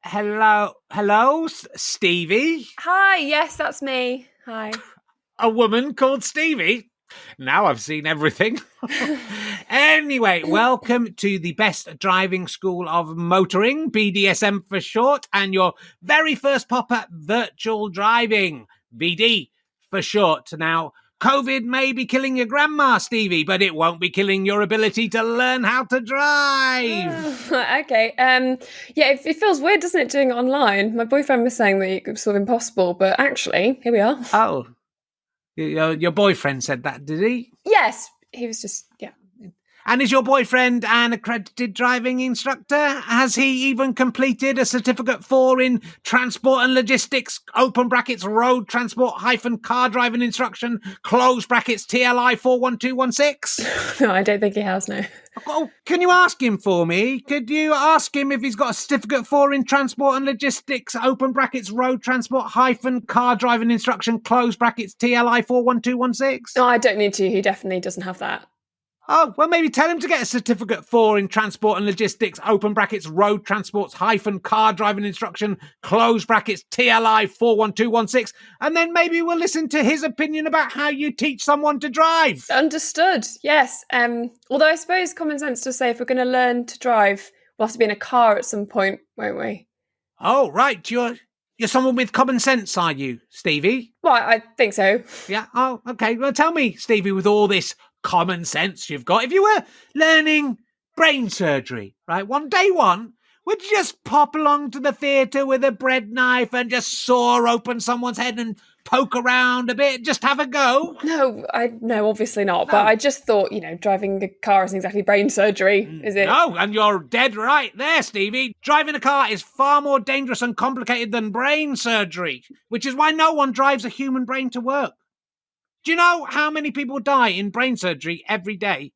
Hello, Stevie. Hi, yes, that's me. Hi. A woman called Stevie. Now I've seen everything. Anyway, welcome to the best driving school of motoring, BDSM for short, and your very first pop-up virtual driving, BD for short. Now, COVID may be killing your grandma, Stevie, but it won't be killing your ability to learn how to drive. Okay. Yeah, it feels weird, doesn't it, doing it online? My boyfriend was saying that it was sort of impossible, but actually, here we are. Oh, your boyfriend said that, did he? Yes, he was just, yeah. And is your boyfriend an accredited driving instructor? Has he even completed a certificate 4 in transport and logistics, open brackets, road transport hyphen car driving instruction, close brackets, TLI 41216? No, I don't think he has, no. Oh, can you ask him for me? Could you ask him if he's got a certificate 4 in transport and logistics, open brackets, road transport hyphen car driving instruction, close brackets, TLI 41216? No, I don't need to. He definitely doesn't have that. Oh, well, maybe tell him to get a certificate 4 in transport and logistics, open brackets, road transports, hyphen, car driving instruction, close brackets, TLI 41216, and then maybe we'll listen to his opinion about how you teach someone to drive. Understood, yes. Although I suppose common sense does say if we're going to learn to drive, we'll have to be in a car at some point, won't we? Oh, right. You're someone with common sense, are you, Stevie? Well, I think so. Yeah. Oh, okay. Well, tell me, Stevie, with all this common sense you've got, if you were learning brain surgery, right, day one, would you just pop along to the theatre with a bread knife and just saw open someone's head and poke around a bit, just have a go? No, obviously not. But I just thought, driving a car isn't exactly brain surgery, is it? No, and you're dead right there, Stevie. Driving a car is far more dangerous and complicated than brain surgery, which is why no one drives a human brain to work. Do you know how many people die in brain surgery every day?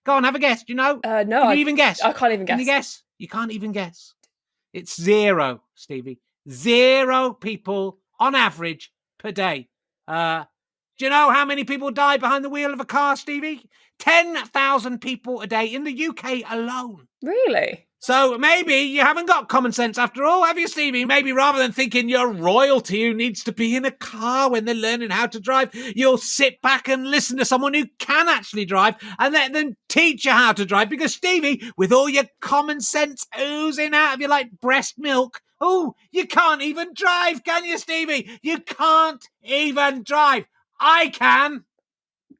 Go on, have a guess. Do you know? No. Can you even guess? I can't even guess. Can you guess? You can't even guess. It's 0, Stevie. 0 people on average per day. Do you know how many people die behind the wheel of a car, Stevie? 10,000 people a day in the UK alone. Really? So maybe you haven't got common sense after all, have you, Stevie? Maybe rather than thinking you're royalty who needs to be in a car when they're learning how to drive, you'll sit back and listen to someone who can actually drive and let them teach you how to drive. Because, Stevie, with all your common sense oozing out of you like breast milk, you can't even drive, can you, Stevie? You can't even drive. I can.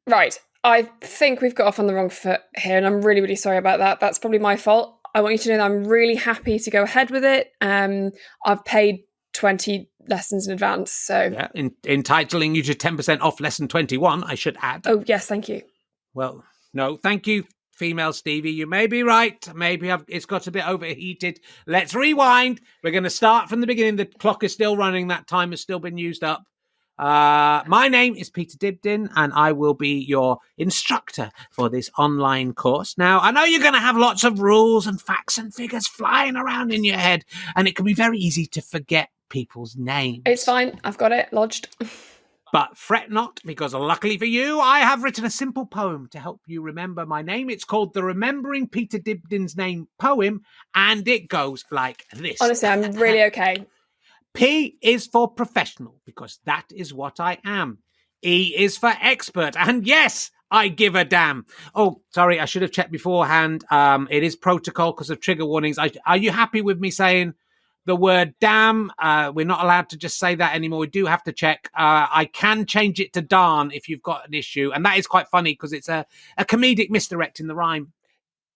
Right. I think we've got off on the wrong foot here, and I'm really, really sorry about that. That's probably my fault. I want you to know that I'm really happy to go ahead with it. I've paid 20 lessons in advance, so... Yeah, entitling you to 10% off lesson 21, I should add. Oh, yes, thank you. Well, no, thank you, female Stevie. You may be right. Maybe it's got a bit overheated. Let's rewind. We're going to start from the beginning. The clock is still running. That time has still been used up. My name is Peter Dibdin, and I will be your instructor for this online course. Now, I know you're going to have lots of rules and facts and figures flying around in your head, and it can be very easy to forget people's names. It's fine. I've got it lodged. But fret not, because luckily for you, I have written a simple poem to help you remember my name. It's called the Remembering Peter Dibdin's Name Poem, and it goes like this. Honestly, I'm really okay. P is for professional, because that is what I am. E is for expert, and yes, I give a damn. Oh, sorry, I should have checked beforehand. It is protocol because of trigger warnings. Are you happy with me saying the word damn? We're not allowed to just say that anymore. We do have to check. I can change it to darn if you've got an issue, and that is quite funny because it's a comedic misdirect in the rhyme.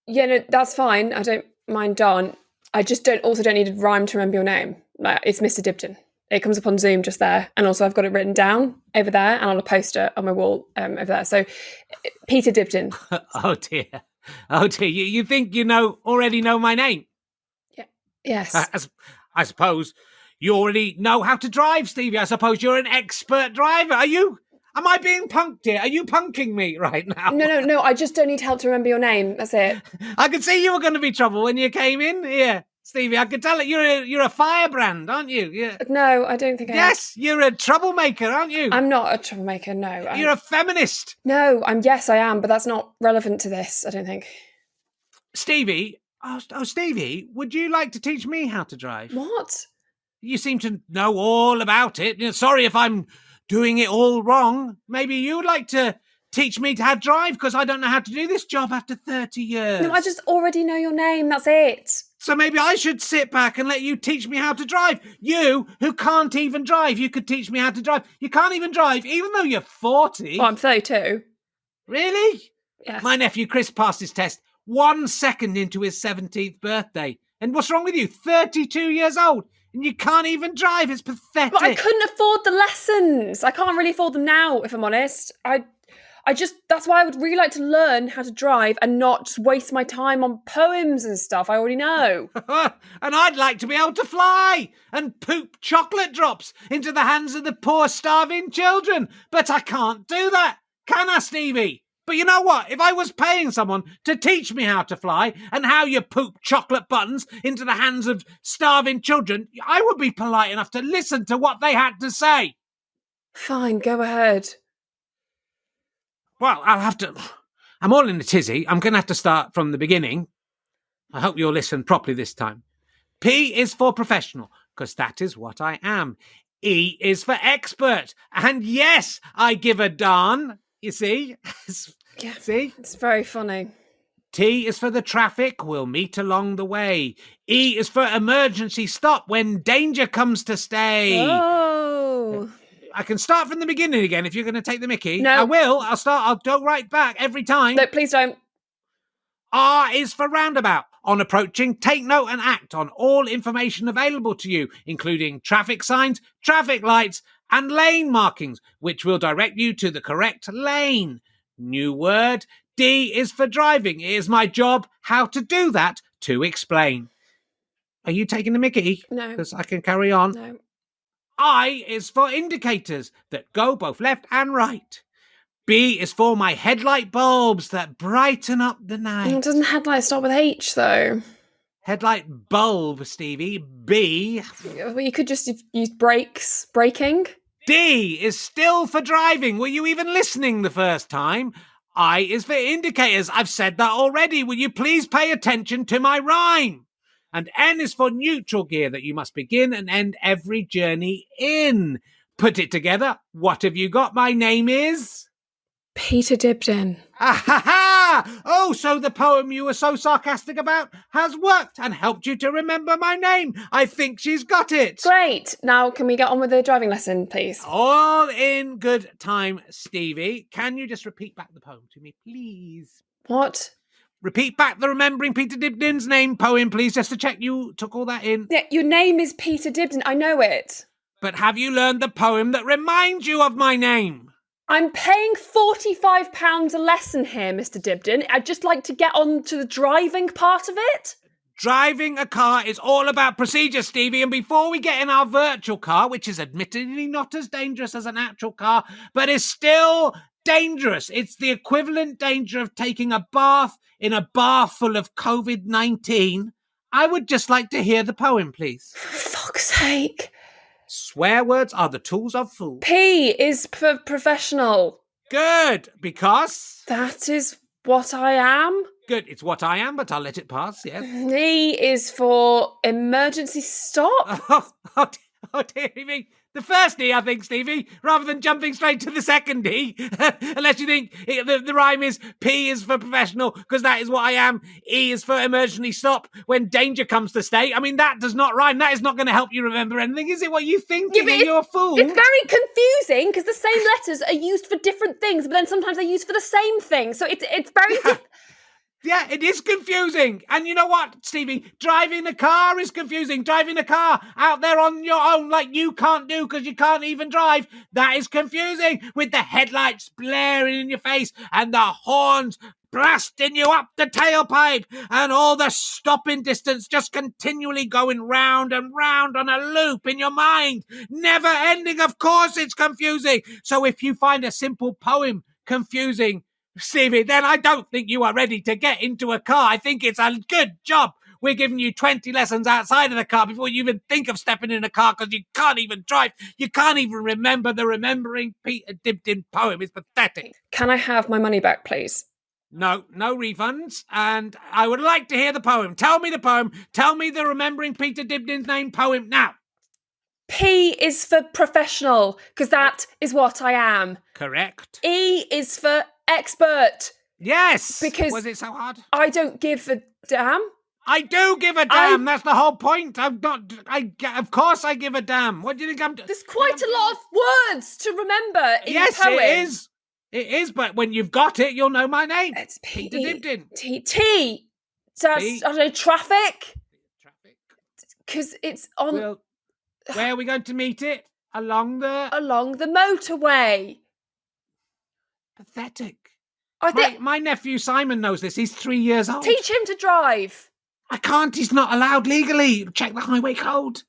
Yeah, no, that's fine. I don't mind darn. I just don't need a rhyme to remember your name. It's Mr. Dibdin. It comes up on Zoom just there. And also I've got it written down over there and on a poster on my wall over there. So Peter Dibdin. Oh dear. You think you already know my name? Yeah. Yes. I suppose you already know how to drive, Stevie. I suppose you're an expert driver. Am I being punked here? Are you punking me right now? No. I just don't need help to remember your name. That's it. I could see you were going to be trouble when you came in here, Stevie. I could tell it. You're a firebrand, aren't you? Yeah. No, I don't think I am. Yes, you're a troublemaker, aren't you? I'm not a troublemaker, no. You're a feminist. No, yes, I am, but that's not relevant to this, I don't think. Stevie, Oh, Stevie, would you like to teach me how to drive? What? You seem to know all about it. Sorry if I'm doing it all wrong. Maybe you'd like to teach me how to drive, because I don't know how to do this job after 30 years. No, I just already know your name. That's it. So maybe I should sit back and let you teach me how to drive. You, who can't even drive, you could teach me how to drive. You can't even drive, even though you're 40. Oh, I'm 32. Really? Yes. My nephew Chris passed his test 1 second into his 17th birthday. And what's wrong with you? 32 years old. And you can't even drive. It's pathetic. But I couldn't afford the lessons. I can't really afford them now, if I'm honest. That's why I would really like to learn how to drive and not just waste my time on poems and stuff I already know. And I'd like to be able to fly and poop chocolate drops into the hands of the poor starving children. But I can't do that. Can I, Stevie? But you know what? If I was paying someone to teach me how to fly and how you poop chocolate buttons into the hands of starving children, I would be polite enough to listen to what they had to say. Fine, go ahead. Well, I'm all in a tizzy. I'm going to have to start from the beginning. I hope you'll listen properly this time. P is for professional, because that is what I am. E is for expert. And yes, I give a darn. You see? Yeah, see? It's very funny. T is for the traffic. We'll meet along the way. E is for emergency stop when danger comes to stay. Oh. I can start from the beginning again if you're going to take the mickey. No. I will. I'll go right back every time. No, please don't. R is for roundabout. On approaching, take note and act on all information available to you, including traffic signs, traffic lights, and lane markings, which will direct you to the correct lane. New word. D is for driving. It is my job how to do that to explain. Are you taking the mickey? No. Because I can carry on. No. I is for indicators that go both left and right. B is for my headlight bulbs that brighten up the night. Doesn't headlight start with H, though? Headlight bulb, Stevie. B. Well, you could just use brakes. Braking. D is still for driving. Were you even listening the first time? I is for indicators. I've said that already. Will you please pay attention to my rhyme? And N is for neutral gear, that you must begin and end every journey in. Put it together. What have you got? My name is... Peter Dibdin. Ah ha ha! Oh, so the poem you were so sarcastic about has worked and helped you to remember my name. I think she's got it. Great. Now, can we get on with the driving lesson, please? All in good time, Stevie. Can you just repeat back the poem to me, please? What? Repeat back the Remembering Peter Dibdin's Name poem, please, just to check you took all that in. Yeah, your name is Peter Dibdin. I know it. But have you learned the poem that reminds you of my name? I'm paying £45 a lesson here, Mr. Dibdin. I'd just like to get on to the driving part of it. Driving a car is all about procedure, Stevie, and before we get in our virtual car, which is admittedly not as dangerous as an actual car, but is still dangerous. It's the equivalent danger of taking a bath in a bar full of COVID-19. I would just like to hear the poem, please. For fuck's sake. Swear words are the tools of fools. P is for professional. Good, because... That is what I am. Good, it's what I am, but I'll let it pass, yes. E is for emergency stop. Oh, dearie me. The first E, I think, Stevie, rather than jumping straight to the second E. Unless you think the rhyme is P is for professional, because that is what I am. E is for emergency stop when danger comes to stay. I mean, that does not rhyme. That is not going to help you remember anything, is it? What you thinking? Yeah, You're a fool. It's very confusing because the same letters are used for different things, but then sometimes they're used for the same thing. So it's very... Yeah, it is confusing. And you know what, Stevie? Driving a car is confusing. Driving a car out there on your own like you can't do because you can't even drive. That is confusing, with the headlights blaring in your face and the horns blasting you up the tailpipe and all the stopping distance just continually going round and round on a loop in your mind. Never ending. Of course it's confusing. So if you find a simple poem confusing, Stevie, then I don't think you are ready to get into a car. I think it's a good job we're giving you 20 lessons outside of the car before you even think of stepping in a car, because you can't even drive. You can't even remember the Remembering Peter Dibdin poem. It's pathetic. Can I have my money back, please? No refunds. And I would like to hear the poem. Tell me the poem. Tell me the Remembering Peter Dibdin's Name poem now. P is for professional, because that is what I am. Correct. E is for expert. Yes. Because was it so hard? I don't give a damn. I do give a damn. That's the whole point. Of course I give a damn. What do you think I'm doing? There's quite a lot of words to remember in yes, the poem. It is. It is, but when you've got it, you'll know my name. It's Peter Dibdin. T. That's, I don't know, traffic? Traffic. Because it's on... Well, where are we going to meet it? Along the motorway. Pathetic. I think my nephew Simon knows this. He's 3 years old. Teach him to drive. I can't. He's not allowed legally. Check the highway code.